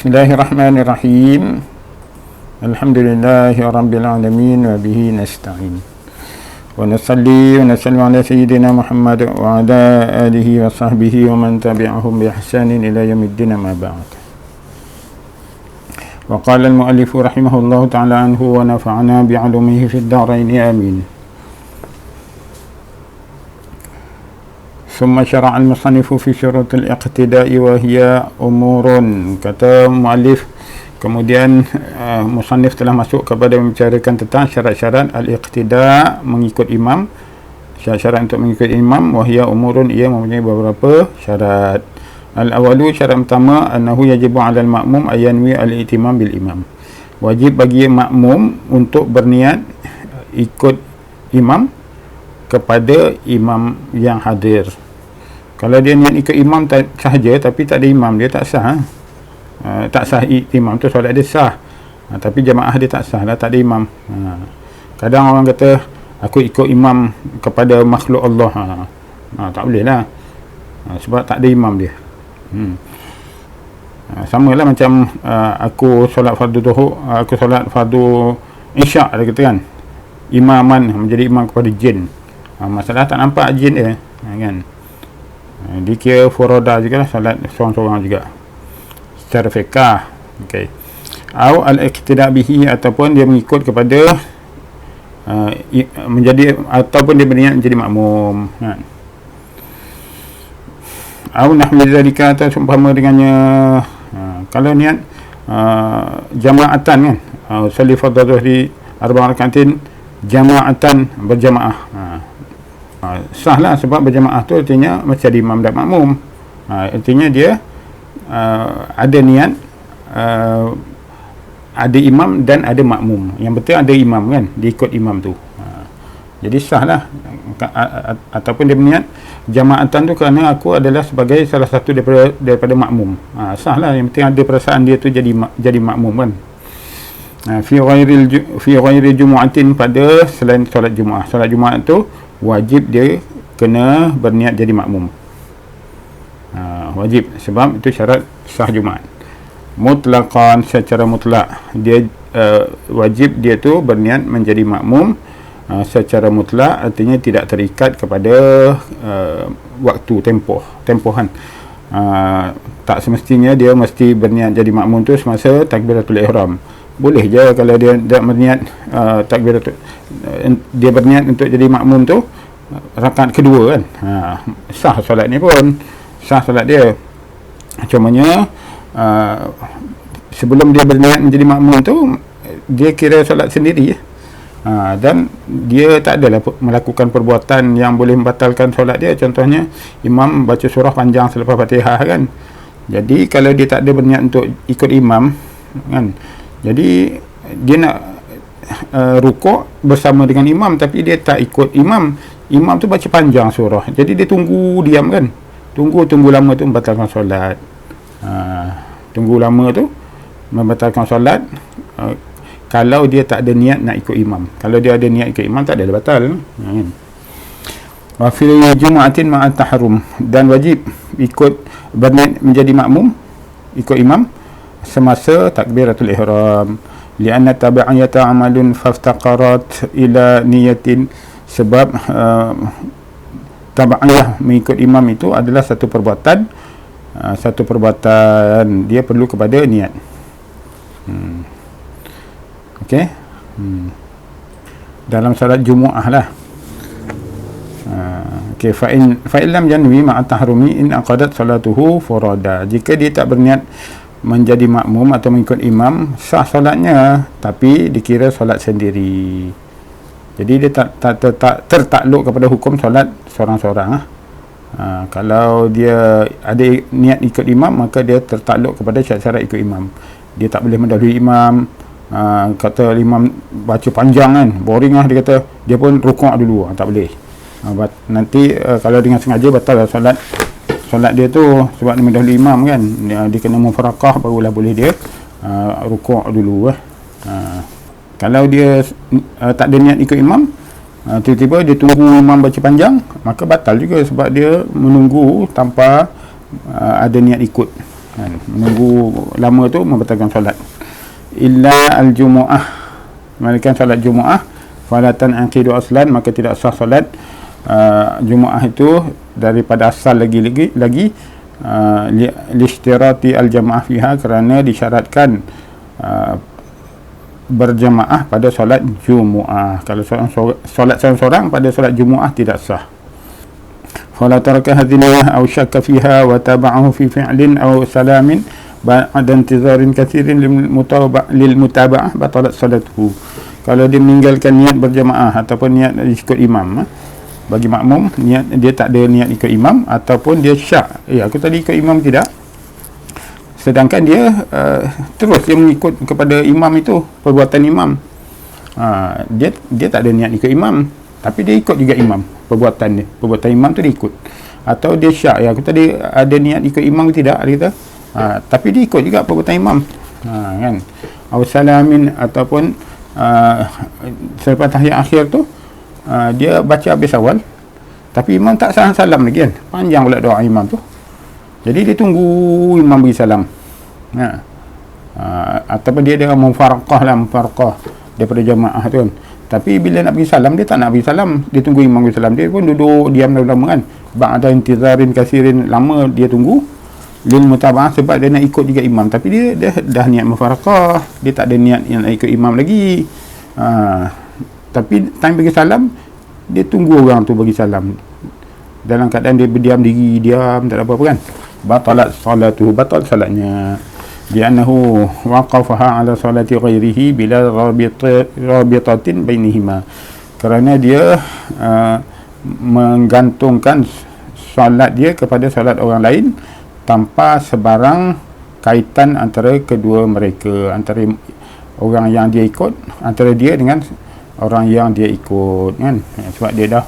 Bismillahirrahmanirrahim. Alhamdulillahi rabbil alamin wa bihi nasta'in. Wa nusalli wa nusallimu ala sayyidina Muhammad wa ala alihi wa sahbihi wa man tabi'ahum bi ihsanin ila yaumiddin, ma ba'd. Wa qala al-mu'allif rahimahullahu ta'ala anhu wa nafa'ana bi 'ulumihi fid dharain, amin. ثم شرع المصنف في شروط الاقتداء وهي أمور. Kata muallif, kemudian musannif telah masuk kepada membicarakan tentang syarat-syarat al-iqtida, mengikut imam. Syarat-syarat untuk mengikut imam, wahia umurun, ia mempunyai beberapa syarat. Al-awalu, syarat pertama, annahu yajibu 'ala al-ma'mum ayanwi al-i'timam bil imam. Wajib bagi makmum untuk berniat ikut imam kepada imam yang hadir. Kalau dia niat ikut imam sahaja tapi tak ada imam, dia tak sah. Tak sah imam tu, solat dia sah, tapi jemaah dia tak sah lah, tak ada imam. Kadang orang kata aku ikut imam kepada makhluk Allah, tak boleh lah, sebab tak ada imam dia. Sama lah macam aku solat fardu zuhur, aku solat fardu isyak, ada kata kan, imaman, menjadi imam kepada jin. Masalah tak nampak jin dia, kan, dikira furoda juga lah, solat seorang-seorang juga secara fiqah. Okey. Au al-iqtida bihi, ataupun dia mengikut kepada menjadi, ataupun dia berniat menjadi makmum, kan. Au nahwi zalika, atau seumpama dengannya. Kalau niat jamaatan, kan, salli fardhu zuhri arba'a rakaatin jamaatan, berjamaah, sah lah, sebab berjamaah tu artinya macam ada imam dan makmum. Artinya dia ada niat, ada imam dan ada makmum. Yang penting ada imam, kan, dia ikut imam tu, jadi sah lah. Ataupun dia berniat jamaatan tu kerana aku adalah sebagai salah satu daripada makmum, sah lah. Yang penting ada perasaan dia tu jadi makmum, kan. Fi ghairi jumu'atin, pada selain solat Jumaat. Solat Jumaat tu wajib dia kena berniat jadi makmum, wajib, sebab itu syarat sah Jumaat. Mutlaqan, secara mutlak, dia wajib dia tu berniat menjadi makmum secara mutlak, artinya tidak terikat kepada waktu, tempohan. Tak semestinya dia mesti berniat jadi makmum tu semasa takbiratul ihram. Boleh je kalau dia tak berniat dia berniat untuk jadi makmum tu rakaat kedua, kan, sah solat ni pun, sah solat dia. Cumanya sebelum dia berniat menjadi makmum tu, dia kira solat sendiri, dan dia tak adalah melakukan perbuatan yang boleh membatalkan solat dia. Contohnya imam baca surah panjang selepas Fatihah, kan. Jadi kalau dia tak ada berniat untuk ikut imam, kan, jadi dia nak rukuk bersama dengan imam, tapi dia tak ikut imam. Imam tu baca panjang surah, jadi dia tunggu diam, kan, tunggu lama tu membatalkan solat. Tunggu lama tu membatalkan solat, kalau dia tak ada niat nak ikut imam. Kalau dia ada niat ikut imam, tak ada batal, kan. Wa fil jumu'atin ma'a tahrum, dan wajib ikut berniat menjadi makmum, ikut imam semasa takbiratul ihram. Lianna tabi'iyata amalun faftaqarat ila niyatin, sebab tabi'iyah, mengikut imam itu adalah satu perbuatan, dia perlu kepada niat. Okey. Dalam salat Jumaah lah. Okey, fa in lam yanwi ma'a tahrumi in aqadat salatuhu furada. Jika dia tak berniat menjadi makmum atau mengikut imam, sah solatnya, tapi dikira solat sendiri. Jadi dia tak tertakluk kepada hukum solat seorang-seorang. Kalau dia ada niat ikut imam, maka dia tertakluk kepada syarat-syarat ikut imam. Dia tak boleh mendahului imam. Kata imam baca panjang, kan, boring lah, dia kata, dia pun rukuk dulu, tak boleh. Nanti kalau dengan sengaja batal solat dia tu, sebab dia mendahului imam, kan. Dia kena mufarakah, barulah boleh dia rukuk dulu. Kalau dia tak ada niat ikut imam, tiba-tiba dia tunggu imam baca panjang, maka batal juga, sebab dia menunggu tanpa ada niat ikut. kan. Menunggu lama tu membatalkan solat. Illa al-jumu'ah, melainkan solat Jumaah, fala tanqidu aslan, maka tidak sah solat Jumaah itu daripada asal lagi liishtirati al-jamaah fiha, kerana disyaratkan berjamaah pada solat Jumaah. Kalau solat seorang-seorang pada solat Jumaah tidak sah. Fala taraka hadhihi aw syakka fiha wa taba'ahu fi fi'lin aw salamin ba'da intizarin katsirin lil mutaba'ah batalat salatuhu. Kalau dia meninggalkan niat berjamaah ataupun niat ikut imam, bagi makmum niat dia tak ada niat ikut imam, ataupun dia syak, aku tadi ikut imam tidak, sedangkan dia terus dia mengikut kepada imam itu, perbuatan imam, dia tak ada niat ikut imam, tapi dia ikut juga imam, perbuatan imam tu dia ikut. Atau dia syak, aku tadi ada niat ikut imam tidak, dia kata, tapi dia ikut juga perbuatan imam, kan. Awsalamin, ataupun selepas tahiyat akhir tu dia baca habis awal, tapi imam tak salam lagi, kan, panjang pula doa imam tu. Jadi dia tunggu imam bagi salam. Ataupun dia dengan mufaraqah daripada jamaah tu, kan. Tapi bila nak bagi salam, dia tak nak bagi salam, dia tunggu imam bagi salam, dia pun duduk diam lama-lama, kan. Ba'da intizarin kasirin, lama dia tunggu, lil mutaba'ah, sebab dia nak ikut juga imam, tapi dia dah niat mufaraqah, dia tak ada niat yang nak ikut imam lagi. Tapi time bagi salam, dia tunggu orang tu bagi salam, dalam keadaan dia berdiam diri, diam, tak ada apa-apa, kan. Batalat salatuhu, batal salatnya, li'annahu waqafaha ala salati ghairihi bila rabitatin bainihima, kerana dia menggantungkan salat dia kepada salat orang lain tanpa sebarang kaitan antara kedua mereka, antara orang yang dia ikut, antara dia dengan orang yang dia ikut, kan. Sebab dia dah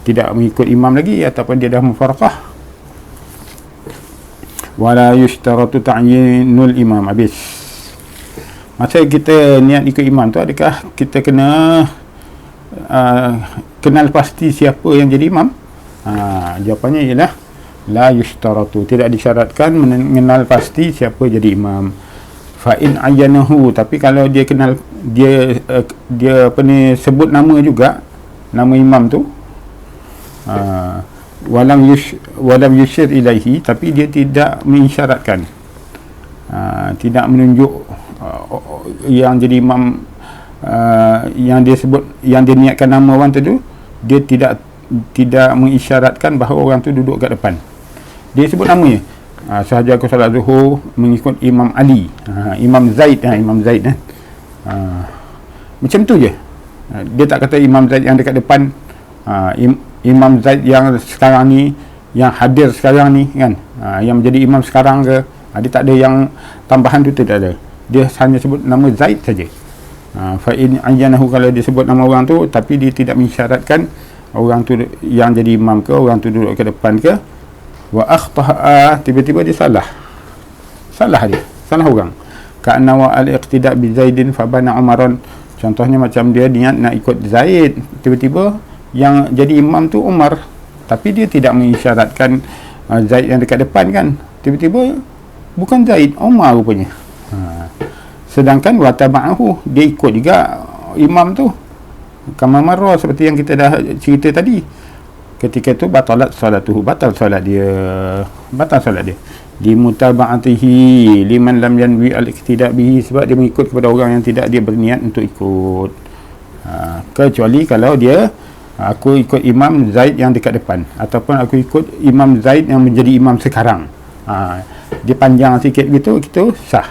tidak mengikut imam lagi, ataupun dia dah mufaraqah. Wala yushtaratu ta'yinul imam. Habis. Masa kita niat ikut imam tu, adakah kita kena kenal pasti siapa yang jadi imam? Jawapannya ialah la yushtaratu, tidak disyaratkan mengenal pasti siapa jadi imam. Fa in ayyanahu, tapi kalau dia kenal, dia sebut nama juga, nama imam tu, walam yushir ilaihi, tapi dia tidak mengisyaratkan, tidak menunjuk yang jadi imam, yang dia sebut, yang dia niatkan nama orang tu, dia tidak mengisyaratkan bahawa orang tu duduk kat depan. Dia sebut namanya, sahaja aku salat zuhur mengikut Imam Ali, Imam Zaid, Imam Zaid, macam tu je. Dia tak kata Imam Zaid yang dekat depan, Imam Zaid yang sekarang ni, yang hadir sekarang ni, kan, yang menjadi imam sekarang ke, dia tak ada yang tambahan tu, tidak ada. Dia hanya sebut nama Zaid saja. Fa in ayyanahu, kalau dia sebut nama orang tu tapi dia tidak mensyaratkan orang tu yang jadi imam ke, orang tu duduk ke depan ke. Wa akhta'a, tiba-tiba dia salah orang, ka'anna wa al-iqtida' bi Zaidin fa bana Umaran. Contohnya macam dia niat nak ikut Zaid, tiba-tiba yang jadi imam tu Umar, tapi dia tidak mengisyaratkan Zaid yang dekat depan, kan. Tiba-tiba bukan Zaid, Umar rupanya. Sedangkan wa taba'ahu, dia ikut juga imam tu, kama marra, seperti yang kita dah cerita tadi. Ketika itu batalat salatuhu, batal solat dia di mutaba'atihi liman lam yanwi al-iqtida' bihi, sebab dia mengikut kepada orang yang tidak dia berniat untuk ikut. Kecuali kalau dia, aku ikut Imam Zaid yang dekat depan, ataupun aku ikut Imam Zaid yang menjadi imam sekarang, dia panjang sikit gitu, itu sah.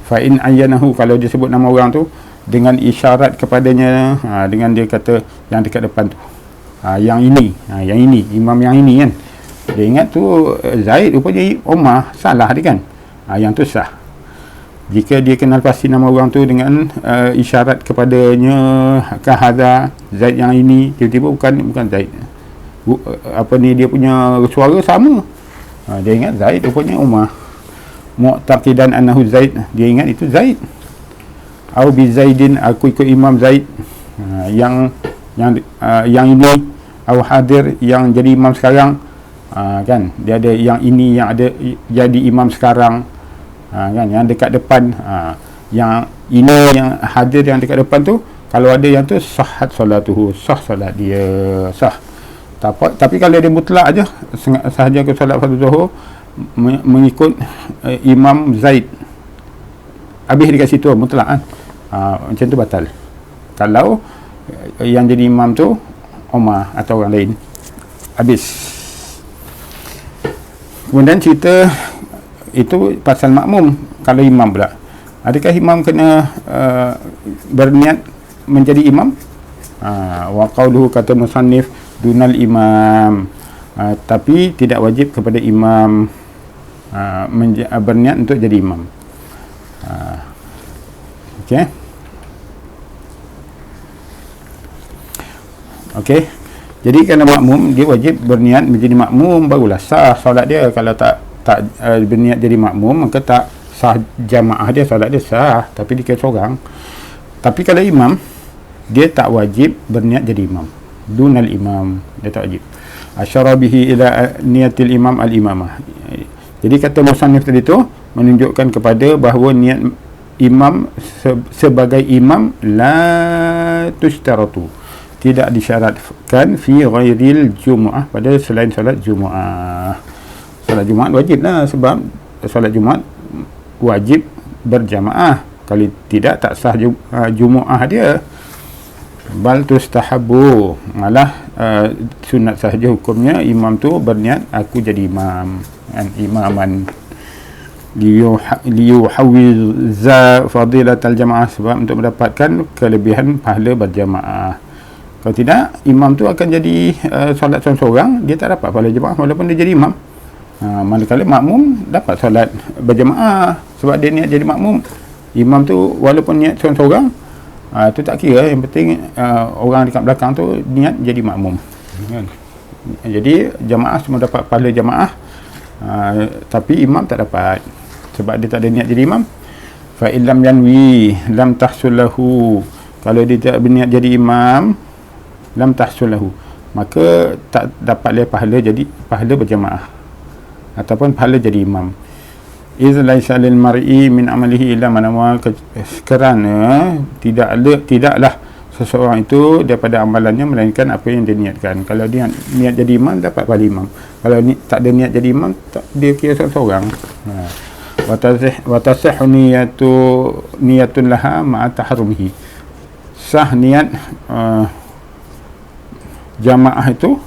Fa in ayyanahu, kalau dia sebut nama orang tu dengan isyarat kepadanya, dengan dia kata yang dekat depan tu, yang ini imam yang ini, kan, dia ingat tu Zaid, rupanya Umar, salah dia, kan. Yang tu sah. Jika dia kenal pasti nama orang tu dengan isyarat kepadanya, kahadha Zaid yang ini, tiba-tiba bukan Zaid, dia punya suara sama, dia ingat Zaid, rupanya Umar. Mu'taqidan annahu Zaid, dia ingat itu Zaid. Au bi Zaidin, aku ikut Imam Zaid yang ini, au hadir yang jadi imam sekarang, kan, dia ada yang ini yang ada jadi imam sekarang, kan, yang dekat depan, yang ini yang hadir yang dekat depan tu, kalau ada yang tu sahhat solatuhu, sah solat dia, sah. Tapi kalau dia mutlak aja sahaja ke solat fardu zuhur mengikut Imam Zaid, habis dekat situ mutlak kan, macam tu batal. Kalau yang jadi imam tu Umar atau orang lain, habis. Kemudian cerita itu pasal makmum. Kalau imam pula, adakah imam kena berniat menjadi imam? Wa qauluhu, kata musannif, dunal imam, tapi tidak wajib kepada imam berniat untuk jadi imam. Okey. Jadi kerana makmum, dia wajib berniat menjadi makmum, barulah sah solat dia. Kalau tak berniat jadi makmum, maka tak sah jamaah dia, solat dia sah, tapi dia seorang. Tapi kalau imam, dia tak wajib berniat jadi imam. Dunal imam, dia tak wajib. Asyara bihi ila niyatil imam al-imamah. Jadi kata musannif tadi tu menunjukkan kepada bahawa niat imam sebagai imam la tushtaratu, tidak disyaratkan fi ghairil jumu'ah, pada selain solat Jumaat. Solat Jumaat wajib lah, sebab solat Jumaat wajib berjamaah. Kalau tidak, tak sah Jumaat dia. Bal tustahabu, malah sunat sahaja hukumnya imam tu berniat aku jadi imam, kan, imaman liyuhawwiza fadilatal jamaah, sebab untuk mendapatkan kelebihan pahala berjamaah. Kalau tidak, imam tu akan jadi solat seorang-seorang, dia tak dapat pahala jemaah walaupun dia jadi imam. Manakala makmum dapat solat berjemaah sebab dia niat jadi makmum. Imam tu walaupun niat seorang-seorang, tu tak kira, yang penting orang dekat belakang tu niat jadi makmum, kan? Jadi jemaah semua dapat pahala jemaah, tapi imam tak dapat sebab dia tak ada niat jadi imam. Fa illam yanwi lam tahsul lahu, kalau dia tak berniat jadi imam, lam tahsul lahu, maka tak dapat dia pahala berjamaah ataupun pahala jadi imam. Iz laisa lil mar'i min amalihi illa man amal, kerana tidaklah seseorang itu daripada amalannya melainkan apa yang dia niatkan. Kalau dia niat jadi imam, dapat pahala imam. Kalau tak ada niat jadi imam, dia kira seorang. Wa tasihhu niyatun laha ma'a taharrumihi, sah niat jamaah itu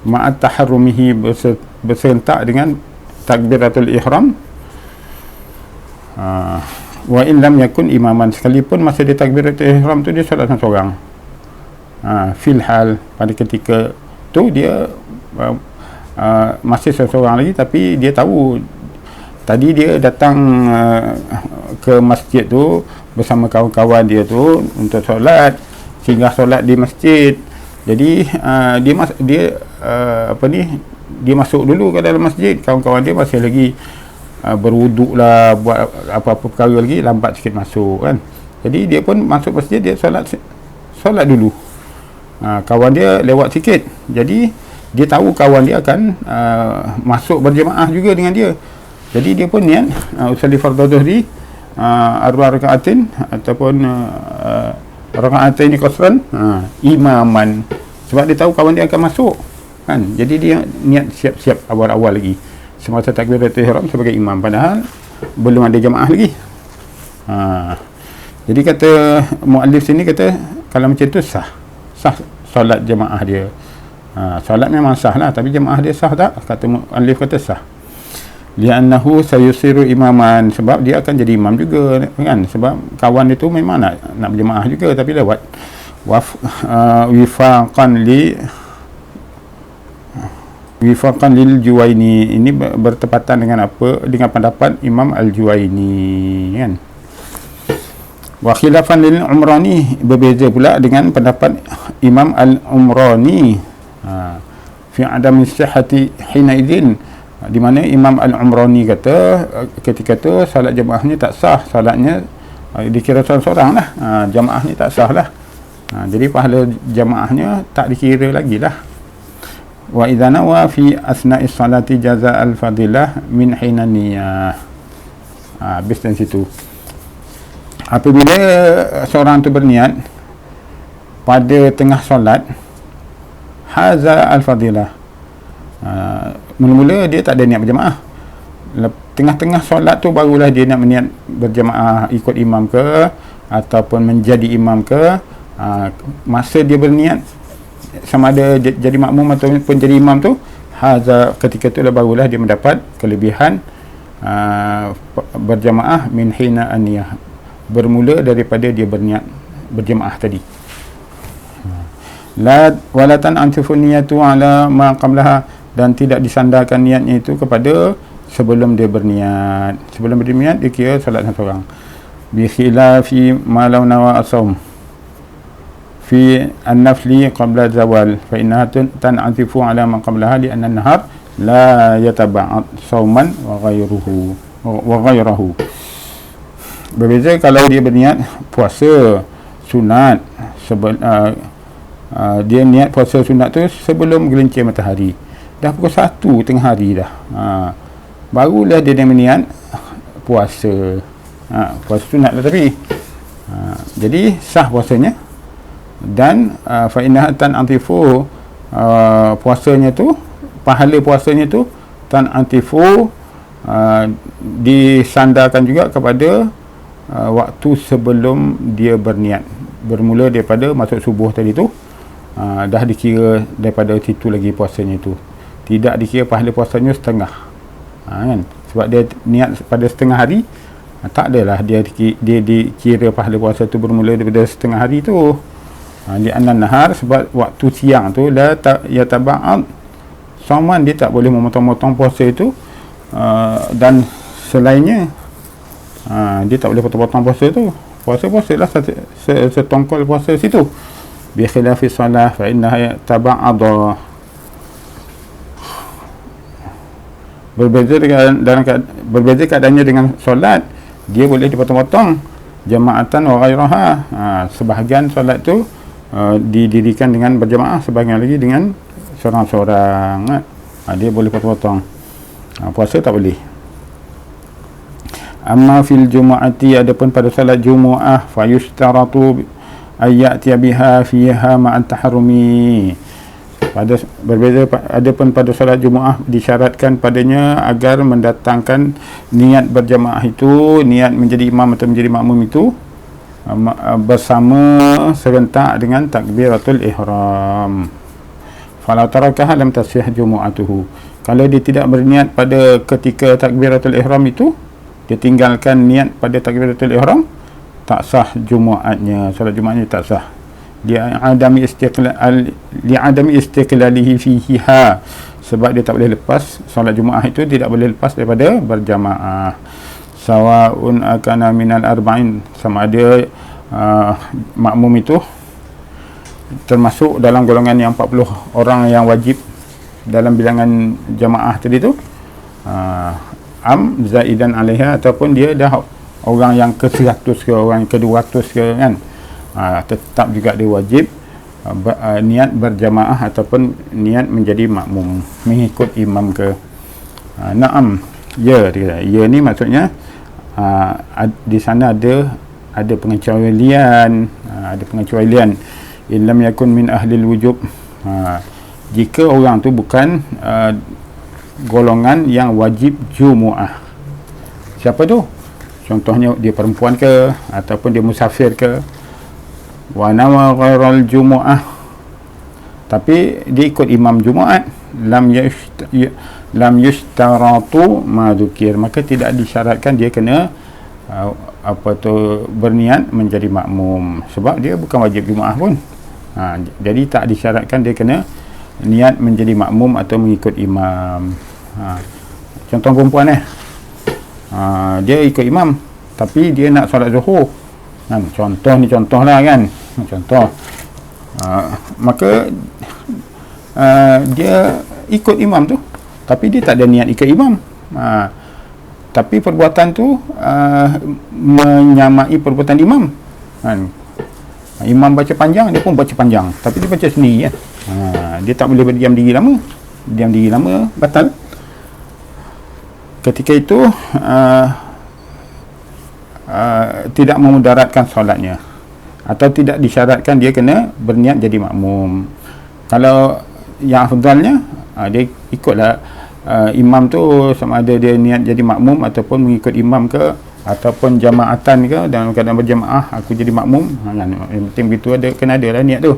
ma'at taharrumihi, berserentak dengan takbiratul ihram. Wa in lam yakun imaman, sekalipun masa dia takbiratul ihram tu dia solat seorang. Fil hal, pada ketika tu dia masih seorang lagi, tapi dia tahu tadi dia datang ke masjid tu bersama kawan-kawan dia tu untuk solat, singgah solat di masjid. Jadi dia masuk dulu ke dalam masjid, kawan-kawan dia masih lagi berwuduk lah, buat apa-apa perkara lagi, lambat sikit masuk, kan. Jadi dia pun masuk masjid, dia solat dulu. Kawan dia lewat sikit, jadi dia tahu kawan dia akan masuk berjemaah juga dengan dia. Jadi dia pun niat usalli fardhu dhuhri arba rakaatin ataupun rakaatain qasran imaman, sebab dia tahu kawan dia akan masuk, kan. Jadi dia niat siap-siap awal-awal lagi semasa takbiratul ihram sebagai imam, padahal belum ada jemaah lagi. Jadi kata muallif sini, kata kalau macam tu sah solat jemaah dia. Solat memang sah lah, tapi jemaah dia sah tak? Kata muallif, kata sah. Li'annahu sayusiru imaman, sebab dia akan jadi imam juga, kan. Sebab kawan itu memang nak berjemaah juga, tapi lewat wifaqan lil Juwaini, ini bertepatan dengan apa? Dengan pendapat Imam Al-Juwaini, kan. Wa khilafan lil Umrani, berbeza pula dengan pendapat Imam Al-Umrani fi adam sihhati hina idzin, di mana Imam Al-Umrani kata ketika tu salat jemaahnya tak sah, salatnya dikira seorang lah, jemaahnya tak sah lah. Jadi pahala jemaahnya tak dikira lagi lah. wa idza nawa fi asna'i salati jaza al-fadilah min hina niyah. Habis dari situ. Apabila seorang tu berniat pada tengah solat, haza al-fadilah. Mula-mula dia tak ada niat berjamaah. Tengah-tengah solat tu barulah dia nak berniat berjamaah, ikut imam ke ataupun menjadi imam ke. Masa dia berniat sama ada jadi makmum ataupun jadi imam tu, haza, ketika tu barulah dia mendapat kelebihan berjamaah min hina an-niyah, bermula daripada dia berniat berjamaah tadi. La walatan antifun niyatu ala ma qablaha, dan tidak disandarkan niatnya itu kepada sebelum dia berniat. Sebelum berniat dia kira solat seorang. Bi khilafi ma law nawa as-saum fi an-nafli qabla zawal fa innaha tan'atifu ala ma qablaha li anna an-nahar la yataba'ad sauman wa ghayruhu. Berbeza kalau dia berniat puasa sunat, dia niat puasa sunat tu sebelum gelincir matahari, dah pukul 1 tengah hari dah, barulah dia berniat puasa, puasa sunat lah tapi jadi sah puasanya. Dan fa innaha tan'atifu, puasanya tu, pahala puasanya tu tan'atifu, disandarkan juga kepada waktu sebelum dia berniat, bermula daripada masuk subuh tadi tu, dah dikira daripada situ lagi puasanya tu, tidak dikira pahala puasanya setengah, kan? Sebab dia niat pada setengah hari, tak adalah dia dikira pahala puasa tu bermula daripada setengah hari tu. Li anna nahar, sebab waktu siang tu la yataba'ad sauman, dia tak boleh memotong-motong puasa itu, dan selainnya dia tak boleh potong-potong puasa tu. Puasa lah setongkol puasa situ. Bi khilafi salah fa innaha taba'ad, berbeza keadaannya dengan solat, dia boleh dipotong-potong jamaatan wa ghairaha. Sebahagian solat tu didirikan dengan berjamaah, sebahagian lagi dengan seorang-seorang, dia boleh potong-potong. Puasa tak boleh. Amma fil jumu'ati, adapun pada salat jumu'ah, fa yushtaratu ayyati biha fiha ma'at taharrumi. Berbeza, adapun pada salat jumu'ah disyaratkan padanya agar mendatangkan niat berjamaah itu, niat menjadi imam atau menjadi makmum itu bersama serentak dengan takbiratul ihram. Falau tarakaha lam tasih jumu'atuhu, kalau dia tidak berniat pada ketika takbiratul ihram itu, dia tinggalkan niat pada takbiratul ihram, tak sah jumu'atnya, salat jumu'atnya tak sah. Li'adami istiqlalihi fiha, sebab dia tak boleh lepas, salat jumu'ah itu tidak boleh lepas daripada berjamaah. Sawa'un akana minal arba'in, sama ada makmum itu termasuk dalam golongan yang 40 orang yang wajib dalam bilangan jamaah tadi tu, zaidan alaiha, ataupun dia dah orang yang ke-100 ke orang ke-200 ke, kan, tetap juga dia wajib niat berjamaah ataupun niat menjadi makmum, mengikut imam ke. Naam, ya, ya ni maksudnya di sana ada pengecualian, illam yakun min ahlil wujub, jika orang tu bukan golongan yang wajib jumu'ah. Siapa tu? Contohnya dia perempuan ke, ataupun dia musafir ke, wa nawa ghairal jumu'ah, tapi dia ikut imam Jumaat, lam yushtaratu ma dzukir, maka tidak disyaratkan dia kena berniat menjadi makmum, sebab dia bukan wajib Jumaah pun. Jadi tak disyaratkan dia kena niat menjadi makmum atau mengikut imam. Contoh perempuan dia ikut imam tapi dia nak solat zuhur, kan? Contoh lah, kan, contoh. Maka dia ikut imam tu, tapi dia tak ada niat ikut imam, tapi perbuatan tu menyamai perbuatan imam, kan? Imam baca panjang, dia pun baca panjang, tapi dia baca sendiri, kan? Dia tak boleh berdiam diri lama, diam diri lama, batal. Ketika itu tidak memudaratkan solatnya, atau tidak disyaratkan dia kena berniat jadi makmum. Kalau yang afdalnya, dia ikutlah imam tu, sama ada dia niat jadi makmum ataupun mengikut imam ke, ataupun jamaatan ke, dalam keadaan berjamaah aku jadi makmum. Yang penting begitu, kena ada lah niat tu.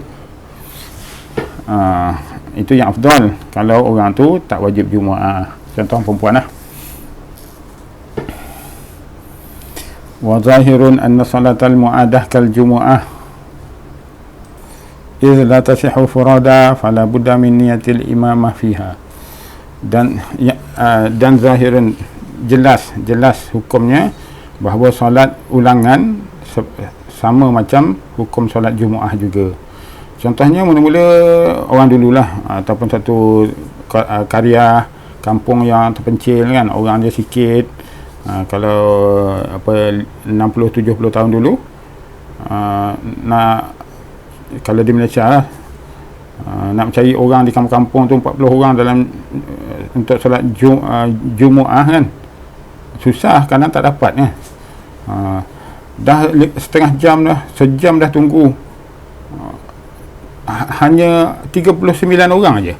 Itu yang afdal kalau orang tu tak wajib Jumaat. Contoh perempuan lah. Wa zahirun anna salatal mu'adah kal Jumu'ah idh la tasihhu furada fala budda min niyatil imamah fiha. Dan zahirun, jelas hukumnya bahawa solat ulangan sama macam hukum solat Jumaah juga. Contohnya mula-mula orang dululah, ataupun satu karya kampung yang terpencil kan, orang dia sikit, kalau 60-70 tahun dulu, kalau di Malaysia lah, nak mencari orang di kampung-kampung tu 40 orang dalam untuk solat Jumaah kan, susah, kadang tak dapat kan. Dah setengah jam dah, sejam dah tunggu, hanya 39 orang aja,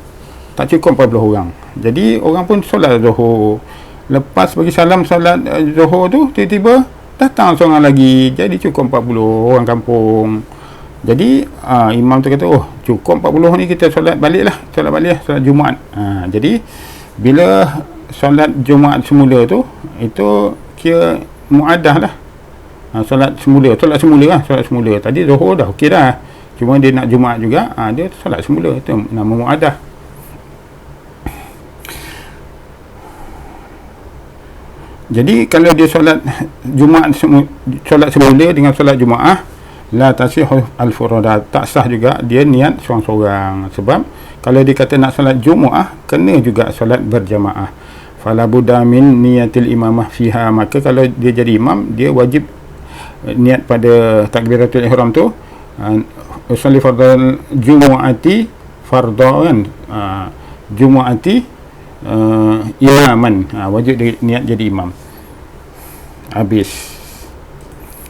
tak cukup 40 orang. Jadi orang pun solat Zuhur, lepas bagi salam solat Zuhur tu, tiba-tiba datang seorang lagi, jadi cukup 40 orang kampung. Jadi imam tu kata, oh cukup 40 ni, kita solat balik solat Jumaat. Jadi bila solat Jumaat semula tu, itu kira muadah lah. Solat semula lah. Solat semula tadi Zuhur dah okey dah, cuma dia nak Jumaat juga, dia solat semula, tu nama muadah. Jadi kalau dia solat Jumaat solat semula dengan solat Jumaah, la tasihhu al-furada, tak sah juga dia niat seorang-seorang. Sebab kalau dia kata nak solat Jumaah, kena juga solat berjamaah. Fala budda min niyatil imamah fiha, maka kalau dia jadi imam, dia wajib niat pada takbiratul ihram tu, usolli fardal Jumu'ati fardha kan, Jumu'ati imaman, wajib dia niat jadi imam. Habis.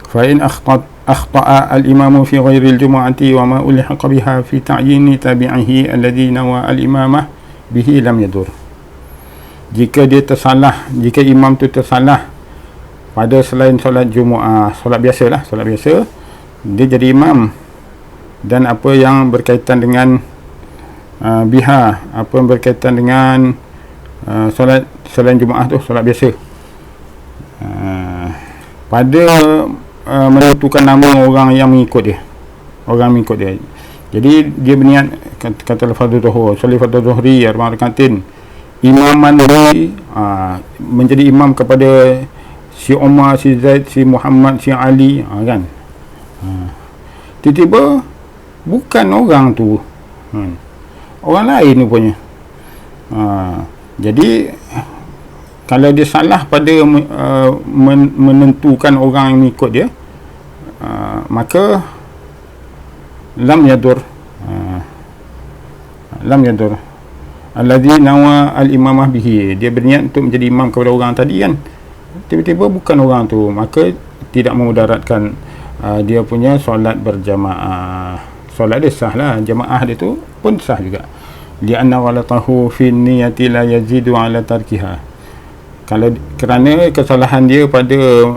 Fa in akhta'a al-imamu fi ghairi al-jumu'ati wa ma ulhiqa biha fi ta'yini tabi'ihi alladhi nawa al-imamah bihi lam yadur. Jika imam tu tersalah pada selain solat Jumaat, solat biasa, dia jadi imam, dan apa yang berkaitan dengan biha, apa yang berkaitan dengan solat selain Jumaat tu, solat biasa, pada menentukan nama orang yang mengikut dia, jadi dia berniat, kata fardhu zuhur, solat fardhu zuhri arba' rakaatin, imaman li, menjadi imam kepada si Umar, si Zaid, si Muhammad, si Ali, kan, tiba-tiba bukan orang tu, orang lain rupanya. Jadi kalau dia salah pada menentukan orang yang mengikut dia, maka lam yadur alladhi nawa al-imamah bihi, dia berniat untuk menjadi imam kepada orang tadi kan, tiba-tiba bukan orang tu, maka tidak memudaratkan dia punya solat berjamaah. Solat dia sah lah, jamaah dia tu pun sah juga. Li'anna walatahu fi niyati la yazidu ala tarkiha, kerana kesalahan dia pada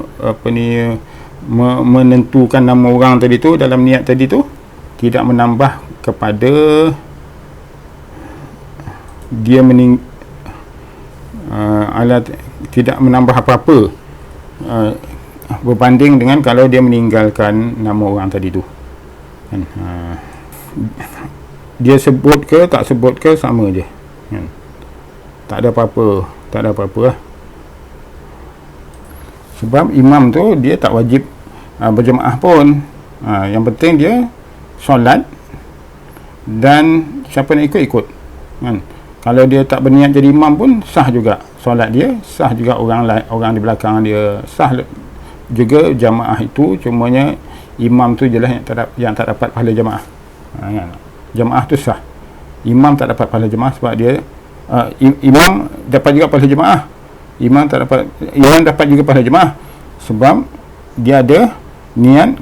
menentukan nama orang tadi tu, dalam niat tadi tu, tidak menambah kepada dia tidak menambah apa-apa berbanding dengan kalau dia meninggalkan nama orang tadi tu kan. Dia sebut ke tak sebut ke sama je kan? tak ada apa-apa lah. Sebab imam tu dia tak wajib berjemaah pun, yang penting dia solat, dan siapa nak ikut kan. Kalau dia tak berniat jadi imam pun sah juga solat dia, sah juga orang di belakang dia, sah juga jamaah itu. Cumanya imam tu je lah yang tak dapat pahala jamaah, kan? Jamaah tu sah, imam tak dapat pahala jamaah sebab dia imam dapat juga pahala jemaah. Imam dapat juga pahala jemaah sebab dia ada niat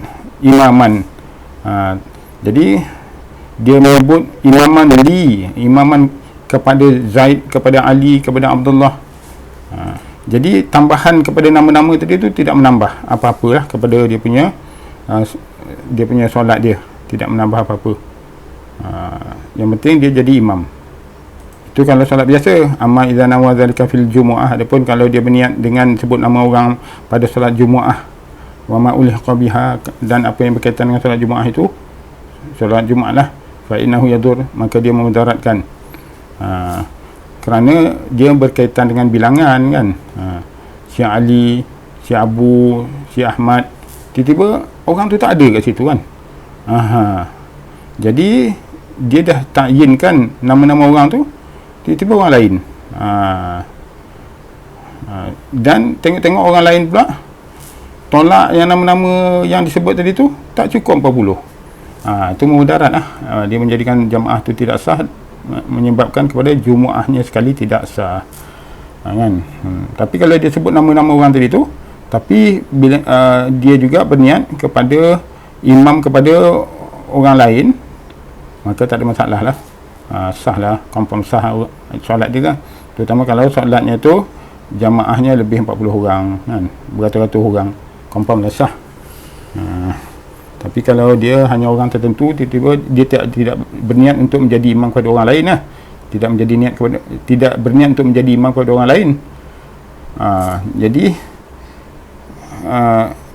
imaman. Jadi dia menyebut imaman kepada Zaid, kepada Ali, kepada Abdullah. Jadi tambahan kepada nama-nama tadi tu tidak menambah apa-apalah kepada dia punya solat dia, tidak menambah apa-apa. Yang penting dia jadi imam. Itu kalau solat biasa. Amma idza nawa zalika fil jumu'ah, adapun kalau dia berniat dengan sebut nama orang pada solat jumu'ah, wa ma ulhiqa biha, dan apa yang berkaitan dengan solat jumu'ah itu, solat Jumaat lah, fa innahu yadur, maka dia memudaratkan. Kerana dia berkaitan dengan bilangan kan. Si Ali, si Abu, si Ahmad, tiba-tiba orang tu tak ada kat situ kan. Jadi dia dah takyinkan nama-nama orang tu, tiba-tiba orang lain. Dan tengok-tengok orang lain pula tolak yang nama-nama yang disebut tadi tu, tak cukup 40. Itu mudarat lah. Dia menjadikan jamaah tu tidak sah, menyebabkan kepada jumuahnya sekali tidak sah. Kan? Tapi kalau dia sebut nama-nama orang tadi tu, tapi bila dia juga berniat kepada imam kepada orang lain, maka tak ada masalah lah. Sah lah, confirm sah solat dia kan. Terutama kalau solatnya tu jamaahnya lebih 40 orang kan, beratus-ratus orang, confirm lah sah. Tapi kalau dia hanya orang tertentu, tiba-tiba dia tidak berniat untuk menjadi imam kepada orang lain lah, tidak berniat untuk menjadi imam kepada orang lain. Jadi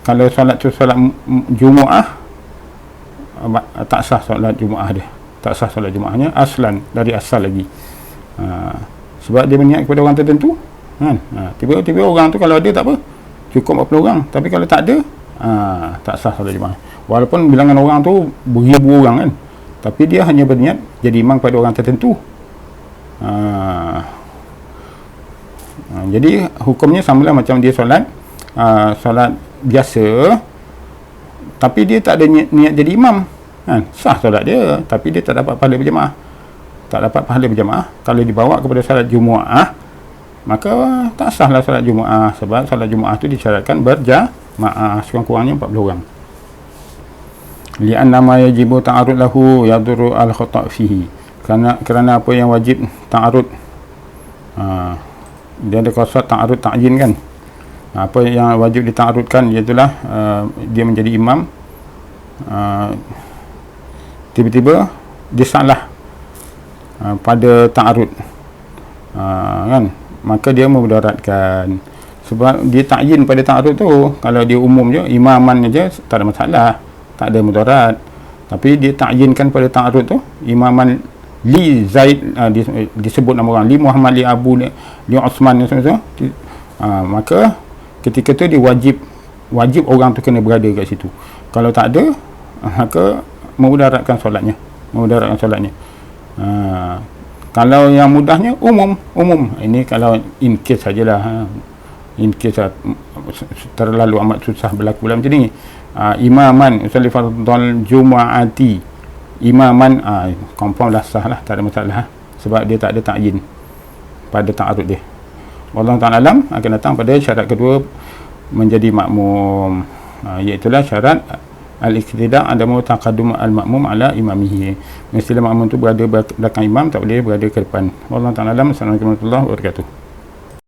kalau solat tu solat Jumaah, tak sah solat Jumaah dia, tak sah solat Jumaahnya aslan, dari asal lagi. Sebab dia berniat kepada orang tertentu kan. Tiba-tiba orang tu kalau ada tak apa, cukup 40 orang. Tapi kalau tak ada, tak sah solat Jumaah. Walaupun bilangan orang tu beribu orang kan, tapi dia hanya berniat jadi imam pada orang tertentu. Jadi hukumnya samalah macam dia solat biasa, tapi dia tak ada niat jadi imam kan, sah solat dia, tapi dia tak dapat pahala berjamaah. Kalau dibawa kepada solat Jumaah, maka tak sahlah solat Jumaah, sebab solat Jumaah tu disyaratkan berjamaah, sekurang-kurangnya 40 orang. Li'anna ma yajibu ta'arud lahu yadurru al-khata' fihi, kerana apa yang wajib ta'arud, dia ada konsep ta'arud ta'yin kan. Apa yang wajib dita'arudkan, iaitulah dia menjadi imam, tiba-tiba dia salah pada ta'arud, kan, maka dia memudaratkan. Sebab dia ta'yin pada ta'arud tu, kalau dia umum je, imaman je, tak ada masalah, tak ada mudarat. Tapi dia ta'yinkan pada ta'arud tu, imaman li Zaid, disebut nama orang, li Muhammad, li Abu, li Osman, maka ketika tu dia wajib orang tu kena berada kat situ. Kalau tak ada, maka memudaratkan solatnya. Kalau yang mudahnya umum. Ini kalau in case sajalah, in case terlalu amat susah berlaku dalam macam ni. Imaman usalli fardhal jumaati, imaman, confirm lah, sah lah, tak ada masalah, sebab dia tak ada ta'yin pada ta'arud dia. Wallahu ta'ala alam. Akan datang pada syarat kedua menjadi makmum, iaitulah syarat al-iqtida' adamu taqaddum al-makmum ala imamihi. Mestilah makmum tu berada belakang imam, tak boleh berada ke depan. Wallahu ta'ala alam. Assalamualaikum warahmatullahi wabarakatuh.